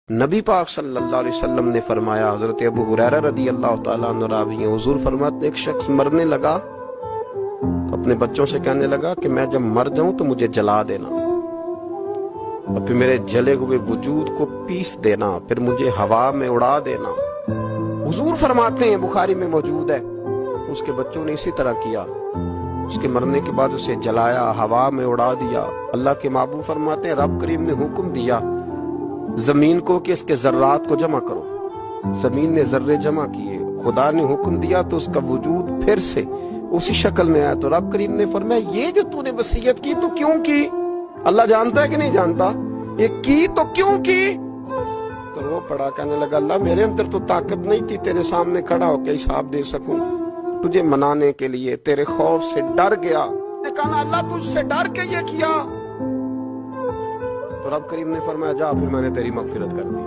نبی پاک صلی اللہ علیہ وسلم نے فرمایا، حضرت ابو ہریرہ رضی اللہ تعالیٰ عنہ راوی ہیں، حضور فرماتے ایک شخص مرنے لگا تو اپنے بچوں سے کہنے لگا کہ میں جب مر جاؤں تو مجھے جلا دینا، اور پھر میرے جلے ہوئے وجود کو پیس دینا، پھر مجھے ہوا میں اڑا دینا۔ حضور فرماتے ہیں، بخاری میں موجود ہے، اس کے بچوں نے اسی طرح کیا، اس کے مرنے کے بعد اسے جلایا، ہوا میں اڑا دیا۔ اللہ کے محبوب فرماتے ہیں رب کریم نے حکم دیا زمین کو کہ اس کے ذرات کو جمع کرو، زمین نے ذرے جمع کیے، خدا نے حکم دیا تو اس کا وجود پھر سے اسی شکل میں آیا۔ تو رب کریم نے فرمایا یہ جو تو نے وصیت کی تو کیوں کی؟ اللہ جانتا ہے کہ نہیں جانتا؟ یہ کی تو کیوں کی؟ تو رو پڑا، کہنے لگا اللہ میرے اندر تو طاقت نہیں تھی تیرے سامنے کھڑا ہو کے حساب دے سکوں، تجھے منانے کے لیے تیرے خوف سے ڈر گیا۔ نے کہا اللہ تجھ سے ڈر کے یہ کیا؟ تو رب کریم نے فرمایا جا، پھر میں نے تیری مغفرت کر دی۔